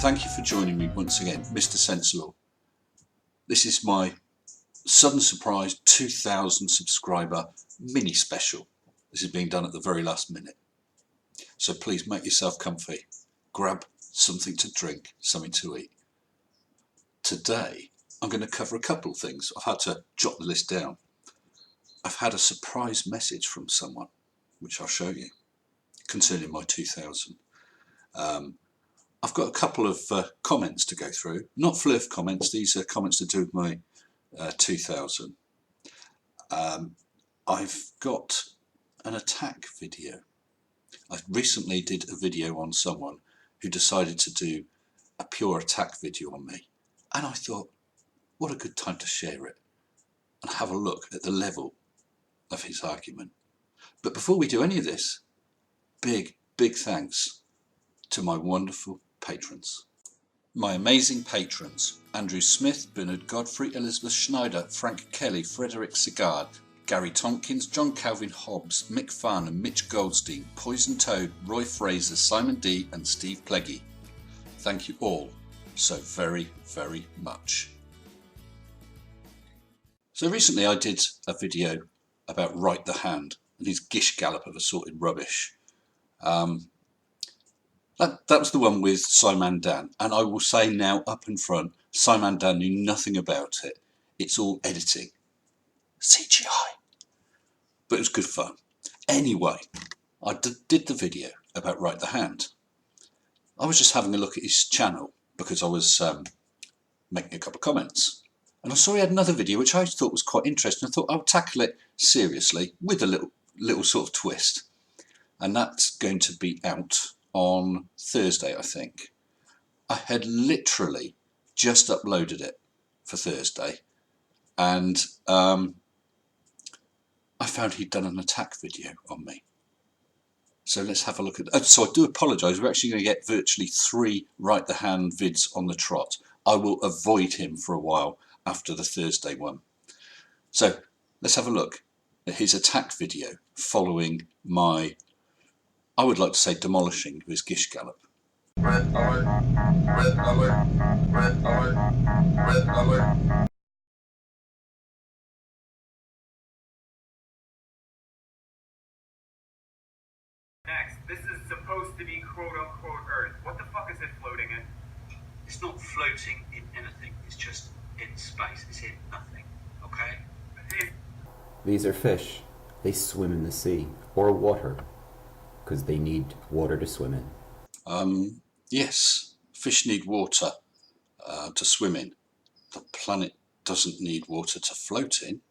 thank you for joining me once again, Mr. Sensible. This is my sudden surprise 2,000 subscriber mini special. This is being done at the very last minute. So please make yourself comfy. Grab something to drink, something to eat. Today, I'm going to cover a couple of things. I've had to jot the list down. I've had a surprise message from someone, which I'll show you, concerning my 2,000. I've got a couple of comments to go through. Not flirf comments, these are comments to do with my 2,000. I've got an attack video. I recently did a video on someone who decided to do a pure attack video on me. And I thought, what a good time to share it and have a look at the level of his argument. But before we do any of this, big thanks to my wonderful patrons. My amazing patrons: Andrew Smith, Bernard Godfrey, Elizabeth Schneider, Frank Kelly, Frederick Sigard, Gary Tompkins, John Calvin Hobbs, Mick Farnham, Mitch Goldstein, Poison Toad, Roy Fraser, Simon D and Steve Pleggy. Thank you all so very much. So recently I did a video about RightThe and his gish gallop of assorted rubbish. That was the one with Simon Dan, and I will say now up in front, Simon Dan knew nothing about it. It's all editing. CGI. But it was good fun. Anyway, I did the video about RightThe. I was just having a look at his channel because I was making a couple of comments. And I saw he had another video which I thought was quite interesting. I thought I'll tackle it seriously with a little sort of twist. And that's going to be out on Thursday, I think. I had literally just uploaded it for Thursday, and I found he'd done an attack video on me. So let's have a look at that. So I do apologise, we're actually going to get virtually 3 RightThe vids on the trot. I will avoid him for a while after the Thursday one. So let's have a look at his attack video following my, I would like to say, demolishing of his gish gallop. Red alert, red alert, red alert, red alert. Next, this is supposed to be quote-unquote Earth. What the fuck is it floating in? It's not floating in anything, it's just in space, it's in nothing, okay? These are fish. They swim in the sea, or water, because they need water to swim in. Yes, fish need water to swim in. The planet doesn't need water to float in.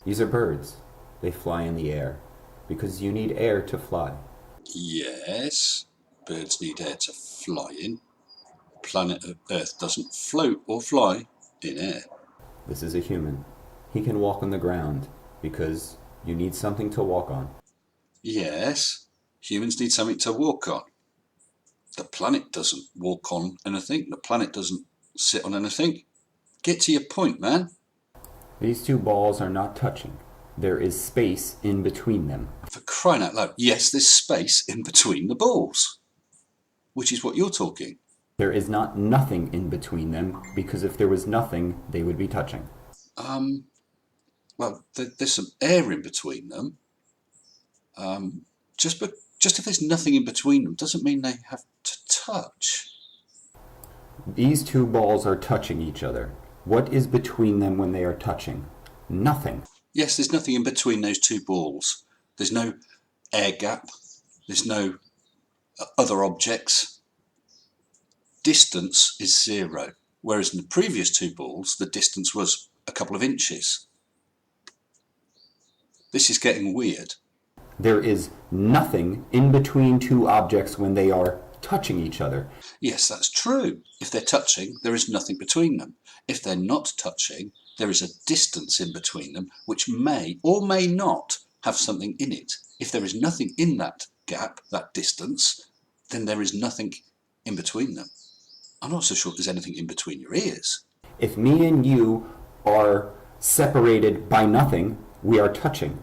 These are birds. They fly in the air, because you need air to fly. Yes, birds need air to fly in. Planet Earth doesn't float or fly in air. This is a human. He can walk on the ground, because you need something to walk on. Yes, humans need something to walk on. The planet doesn't walk on anything. The planet doesn't sit on anything. Get to your point, man. These two balls are not touching. There is space in between them. For crying out loud, yes, there's space in between the balls, which is what you're talking. There is not nothing in between them, because if there was nothing, they would be touching. Well, there's some air in between them. Just if there's nothing in between them doesn't mean they have to touch. These two balls are touching each other. What is between them when they are touching? Nothing. Yes, there's nothing in between those two balls. There's no air gap. There's no other objects. Distance is 0, whereas in the previous two balls, the distance was a couple of inches. This is getting weird. There is nothing in between two objects when they are touching each other. Yes, that's true. If they're touching, there is nothing between them. If they're not touching, there is a distance in between them, which may or may not have something in it. If there is nothing in that gap, that distance, then there is nothing in between them. I'm not so sure there's anything in between your ears. If me and you are separated by nothing, we are touching.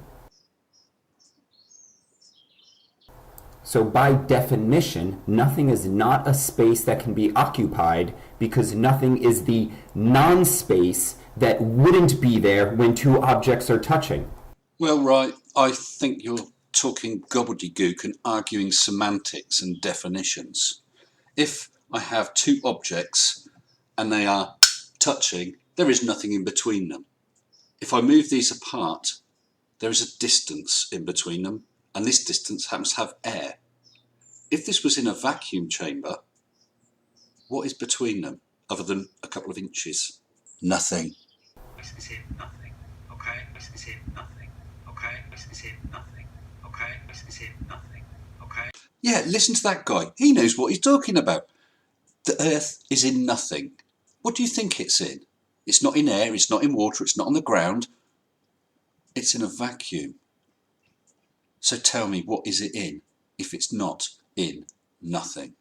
So by definition, nothing is not a space that can be occupied because nothing is the non-space that wouldn't be there when two objects are touching. Well, right, I think you're talking gobbledygook and arguing semantics and definitions. If I have two objects and they are touching, there is nothing in between them. If I move these apart, there is a distance in between them, and this distance happens to have air. If this was in a vacuum chamber, what is between them other than a couple of inches? Nothing. Is it nothing? Okay. Is it nothing? Okay. Is it nothing? Okay. Is it nothing? Okay. Yeah, listen to that guy. He knows what he's talking about. The Earth is in nothing. What do you think it's in? It's not in air, it's not in water, it's not on the ground. It's in a vacuum. So tell me, what is it in if it's not in nothing?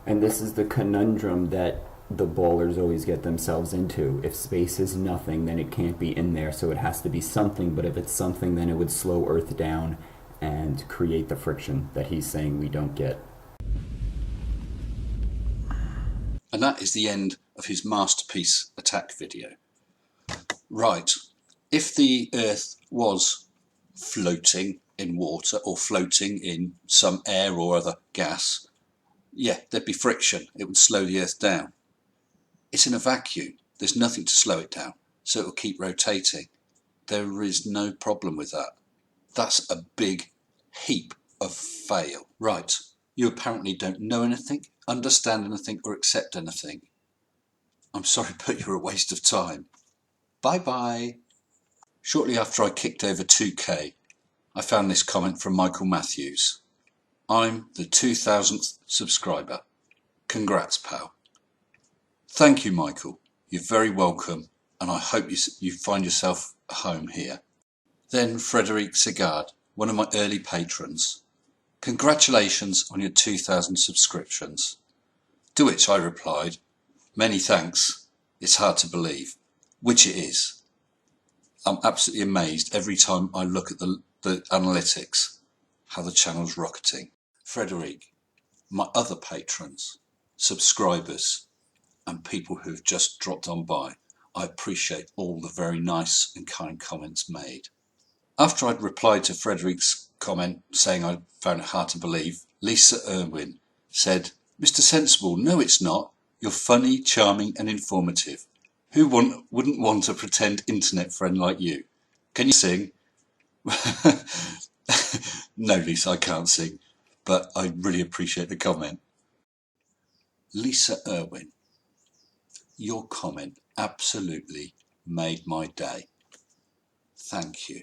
And this is the conundrum that the ballers always get themselves into. If space is nothing, then it can't be in there, so it has to be something. But if it's something, then it would slow Earth down and create the friction that he's saying we don't get. And that is the end of his masterpiece attack video. Right, if the Earth was floating in water or floating in some air or other gas, yeah, there'd be friction. It would slow the Earth down. It's in a vacuum. There's nothing to slow it down, so it will keep rotating. There is no problem with that. That's a big heap of fail. Right, you apparently don't know anything, understand anything, or accept anything. I'm sorry, but you're a waste of time. Bye-bye. Shortly after I kicked over 2K, I found this comment from Michael Matthews. I'm the 2000th subscriber. Congrats, pal. Thank you, Michael. You're very welcome, and I hope you find yourself a home here. Then Frederic Segard, one of my early patrons. Congratulations on your 2000 subscriptions. To which I replied, many thanks. It's hard to believe, which it is. I'm absolutely amazed every time I look at the analytics, how the channel's rocketing. Frederic, my other patrons, subscribers, and people who've just dropped on by, I appreciate all the very nice and kind comments made. After I'd replied to Frederic's comment saying I found it hard to believe, Lisa Irwin said, Mr. Sensible, no it's not. You're funny, charming and informative. Who wouldn't want a pretend internet friend like you? Can you sing? No, Lisa, I can't sing, but I really appreciate the comment. Lisa Irwin, your comment absolutely made my day. Thank you.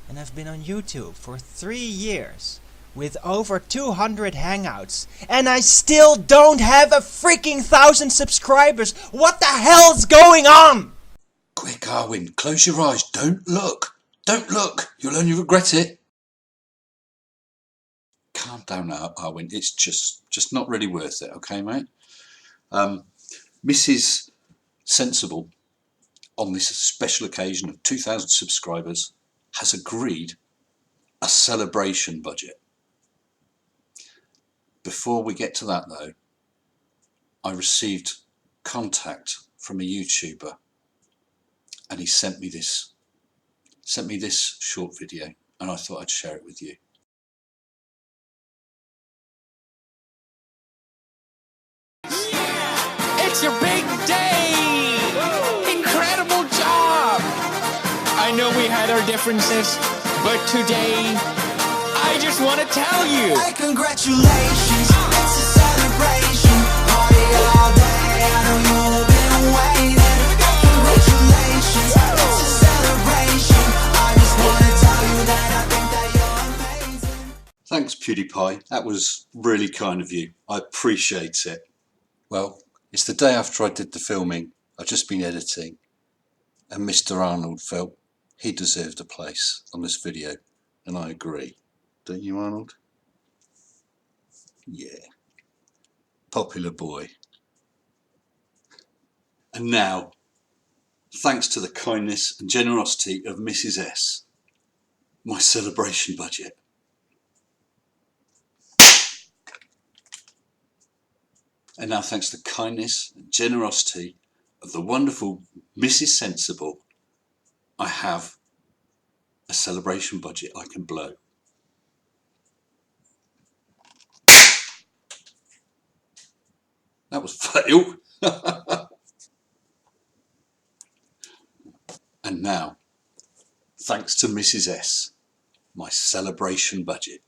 And I've been on YouTube for 3 years with over 200 hangouts, and I still don't have a freaking 1,000 subscribers. What the hell's going on? Quick, Arwin, close your eyes. Don't look. Don't look. You'll only regret it. Calm down now, Arwin. It's just not really worth it, okay, mate? Mrs. Sensible, on this special occasion of 2,000 subscribers, has agreed a celebration budget. Before we get to that, though, I received contact from a YouTuber, and he sent me this short video, and I thought I'd share it with you. It's your big day! Incredible job! I know we had our differences, but today, I just want to tell you. Hey, congratulations, it's a celebration. Party all day, I know you've been waiting. Congratulations, it's a celebration. I just want to tell you that I think that you're amazing. Thanks, PewDiePie. That was really kind of you. I appreciate it. Well, it's the day after I did the filming. I've just been editing, and Mr. Arnold felt he deserved a place on this video, and I agree. Don't you, Arnold? Yeah. Popular boy. And now, thanks to the kindness and generosity of Mrs. S, my celebration budget. And now, thanks to the kindness and generosity of the wonderful Mrs. Sensible, I have a celebration budget I can blow. That was fail. And now, thanks to Mrs. S, my celebration budget.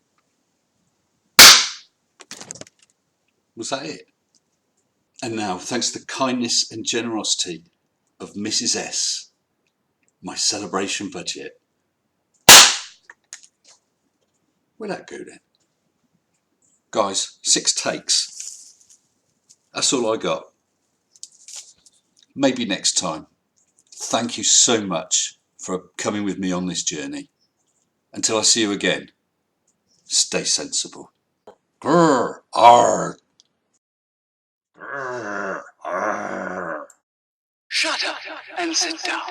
Was that it? And now, thanks to the kindness and generosity of Mrs. S, my celebration budget. Where'd that go then? Guys, 6 takes. That's all I got. Maybe next time. Thank you so much for coming with me on this journey. Until I see you again, stay sensible. Grr, arr. Grr, arr. Shut up and sit down.